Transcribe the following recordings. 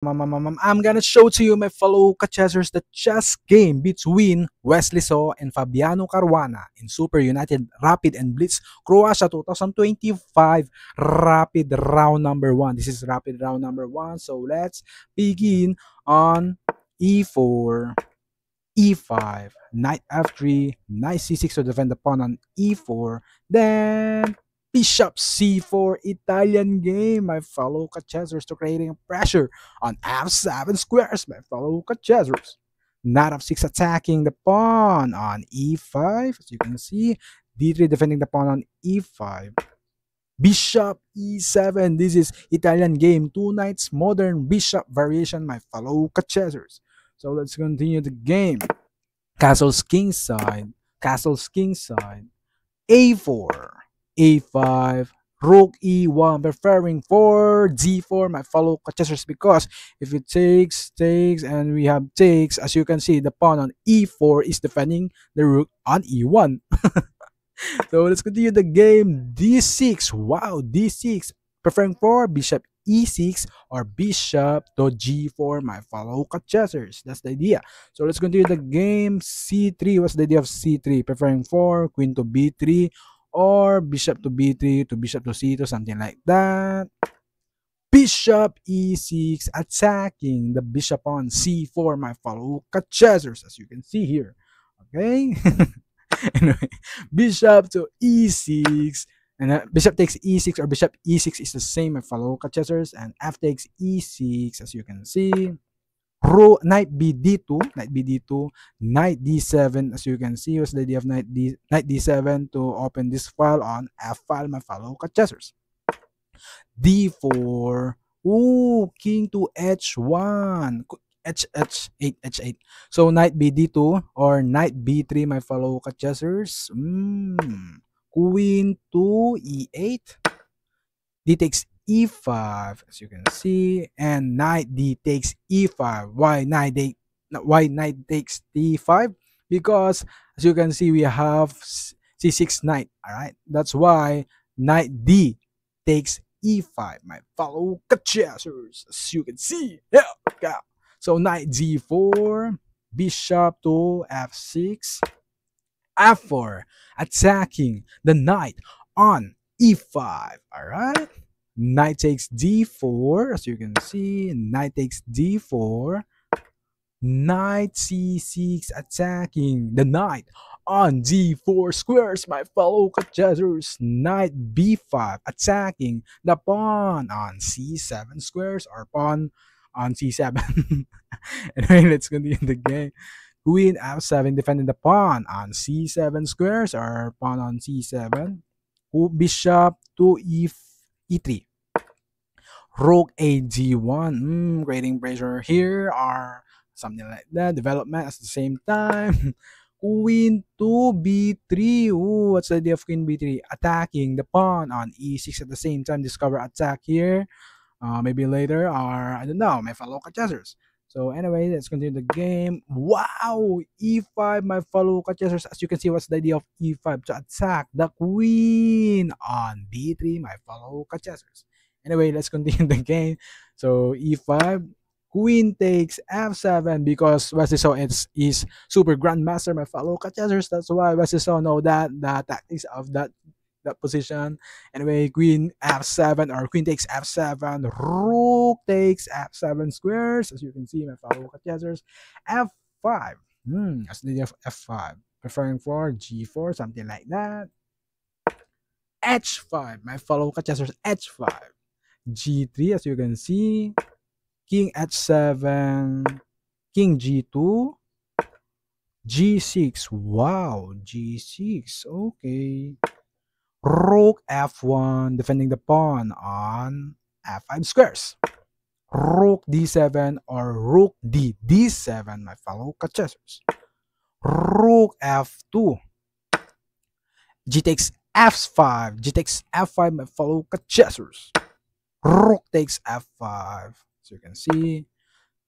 I'm gonna show to you, my fellow chessers, the chess game between Wesley and Fabiano Caruana in SuperUnited Rapid and Blitz Croatia 2025 Rapid Round number 1. This is Rapid Round number 1. So let's begin on E4, E5, Knight F3, Knight C6 to defend the pawn on E4, then Bishop C4, Italian game, my fellow chessers, to creating pressure on F7 squares, my fellow chessers. Knight F6 attacking the pawn on E5, as you can see. D3 defending the pawn on E5. Bishop E7, this is Italian game, two knights, modern bishop variation, my fellow chessers. So let's continue the game. Castle's kingside, castle's kingside, A4, A5, rook E1, preferring for D4, my fellow chessers, because if it takes, and we have takes, as you can see, the pawn on E4 is defending the rook on E1. So let's continue the game. D6, wow, D6, preferring for bishop E6 or bishop to G4, my fellow chessers. That's the idea. So let's continue the game. C3, what's the idea of C3? Preferring for queen to B3 or bishop to B3 to bishop to C2, something like that. Bishop E6 attacking the bishop on C4, my fellow chessers, as you can see here. Okay. Anyway, bishop to E6, and bishop takes E6 or bishop E6 is the same, my fellow chessers, and F takes E6, as you can see. Knight BD2, knight BD2, knight D7, as you can see. What's the idea of knight D7? To open this file on F file, my fellow chessers. D4, ooh, king to H1, H8, H8. So knight BD2 or knight B3, my fellow chessers. Queen to E8. D takes E5, as you can see, and knight D takes E5. Why knight takes D5? Because as you can see, we have C6 knight. All right, that's why knight D takes E5, my fellow chessers. As you can see, yeah. So knight G4, bishop to F6, F4, attacking the knight on E5. All right. Knight takes D4, as you can see. Knight takes D4. Knight C6, attacking the knight on D4 squares, my fellow chessers. Knight B5, attacking the pawn on C7 squares, or pawn on C7. Anyway, let's continue the game. Queen F7, defending the pawn on C7 squares, or pawn on C7. Bishop to E3. Rook AG1, creating pressure here, or something like that. Development at the same time. Queen to B3. Ooh, what's the idea of queen B3? Attacking the pawn on E6 at the same time. Discover attack here. Maybe later, or I don't know, my fellow chessers. So anyway, let's continue the game. Wow, E5, my fellow chessers. As you can see, what's the idea of E5? To attack the queen on B3, my fellow chessers. Anyway, let's continue the game. So E5, queen takes F7, because Wesley is super grandmaster, my fellow chessers. That's why Wesley know that the tactics of that position. Anyway, queen F7 or queen takes F7, rook takes F7 squares, as you can see, my fellow chessers. F5, as the of F5, preferring for G4, something like that. H5, my fellow chessers, H5. G3, as you can see. King H7, King G2, G6. Wow, G6. Okay. Rook F1, defending the pawn on F5 squares. Rook D7 or Rook D, D7, my fellow chessers. Rook F2. G takes F5. G takes F5, my fellow chessers. Rook takes F5. So you can see.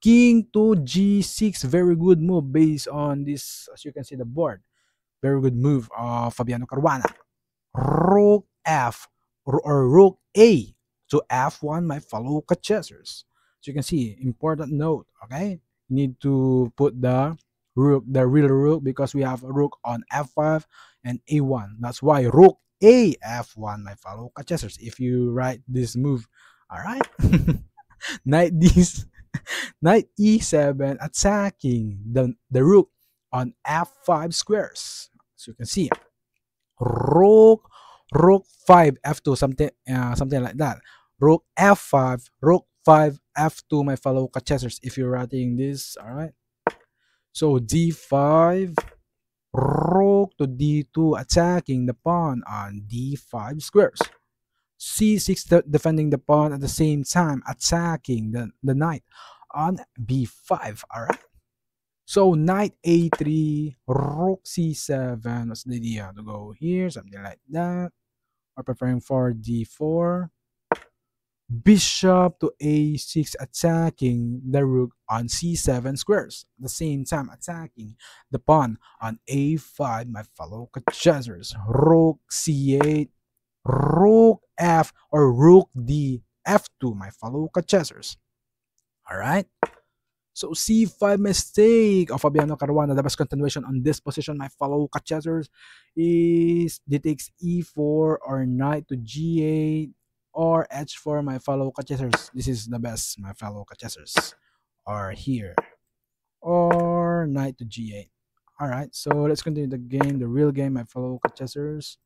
King to G6. Very good move based on this, as you can see, the board. Very good move of Fabiano Caruana. Rook F or Rook A to F1, my fellow chessers. As you can see, important note, okay? You need to put the rook, the real rook, because we have a rook on f5 and a1. That's why rook a f1, my fellow chessers, if you write this move. All right. Knight d knight e7, attacking the rook on f5 squares. As you can see, rook rook 5 f2, something like that. Rook f5, rook 5 f2, my fellow chessers, if you're writing this. All right. So d5, rook to d2, attacking the pawn on d5 squares. c6, defending the pawn, at the same time attacking the knight on b5. All right. So knight a3, rook c7. What's the idea to go here? Something like that. Or preparing for d4. Bishop to a6, attacking the rook on c7 squares. At the same time attacking the pawn on a5, my fellow chessers. Rook c8, rook f or rook d f2, my fellow chessers. All right. So c5 mistake of Fabiano Caruana. The best continuation on this position, my fellow chessers, is d takes e4 or knight to g8 or h4, my fellow chessers. This is the best, my fellow chessers. Or here, or knight to g8. All right. So let's continue the game, the real game, my fellow chessers.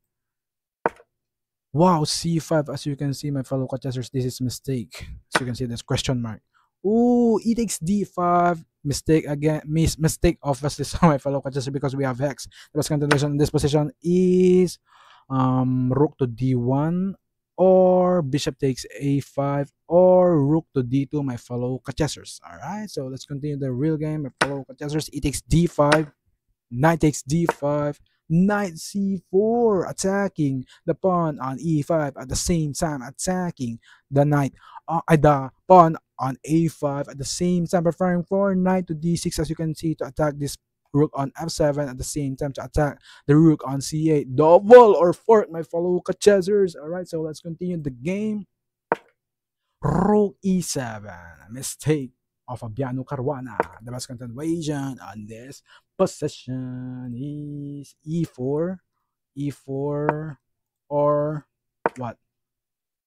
Wow, c5. As you can see, my fellow chessers, this is mistake. As you can see, there's question mark. Ooh, e takes d5. Mistake again. Mistake of Wesley, my fellow chessers, because we have hex. The best continuation in this position is rook to d1 or bishop takes a5 or rook to d2, my fellow chessers. All right, so let's continue the real game, my fellow chessers. E takes d5. Knight takes d5, knight c4, attacking the pawn on e5, at the same time attacking the the pawn on a5, at the same time preferring for knight to d6, as you can see, to attack this rook on f7, at the same time to attack the rook on c8. Double or fort, my fellow chessers. All right, so let's continue the game. Rook e7, mistake of Fabiano Caruana. The best continuation on this position is e4, e4, or what?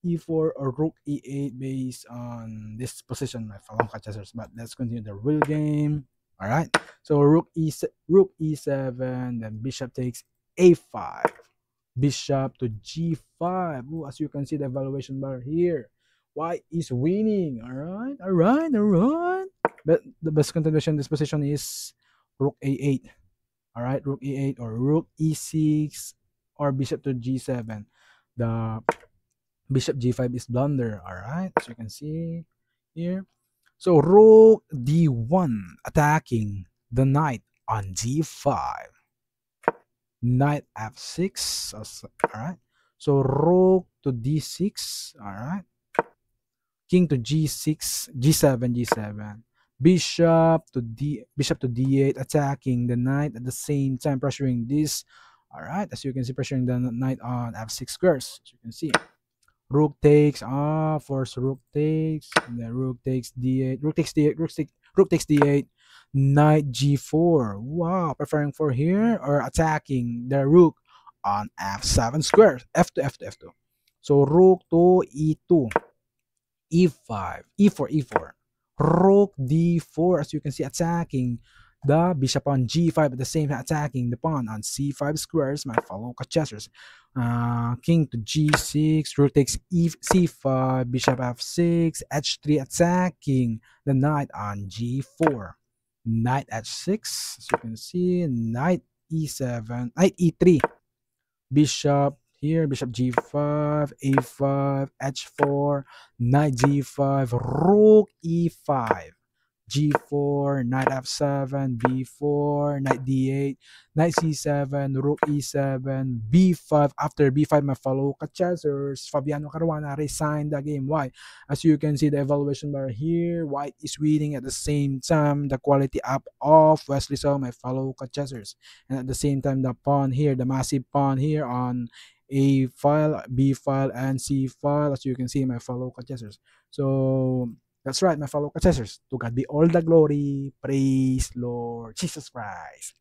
E4 or rook e8 based on this position, my fellow chessers. But let's continue the real game. All right. So rook e7, then bishop takes a5, bishop to g5. Ooh, as you can see, the evaluation bar here, white is winning. All right, all right, all right. But the best continuation in this position is rook a8. All right, rook e8 or rook e6 or bishop to g7. The bishop g5 is blunder. All right, as you can see here. So rook d1, attacking the knight on g5. Knight f6. All right. So rook to d6. All right. King to g6, g7, g7. Bishop to d8, attacking the knight, at the same time pressuring this. All right. As you can see, pressuring the knight on f6 squares. As you can see. Rook takes, force rook takes, and then rook takes d8, rook takes d8, rook takes d8, knight g4. Wow, preferring for here or attacking the rook on f7 square, f2, f2, f2. So rook to e2, e5, e4, e4, rook d4. As you can see, attacking the bishop on g5, at the same time attacking the pawn on c5 squares, my fellow chessers. King to g6, rook takes c5, bishop f6, h3, attacking the knight on g4. Knight h6, as you can see, knight e7, knight e3, bishop here, bishop g5, a5, h4, knight g5, rook e5, g4, knight f7, b4, knight d8, knight c7, rook e7, b5. After b5, my fellow chessers, Fabiano Caruana resigned the game. Why? As you can see, the evaluation bar here, white is winning, at the same time the quality up of Wesley, so my fellow chessers, and at the same time the pawn here, the massive pawn here on a file, b file, and c file, as you can see, my fellow chessers. So That's right, my fellow contestants. To God be all the glory. Praise Lord Jesus Christ.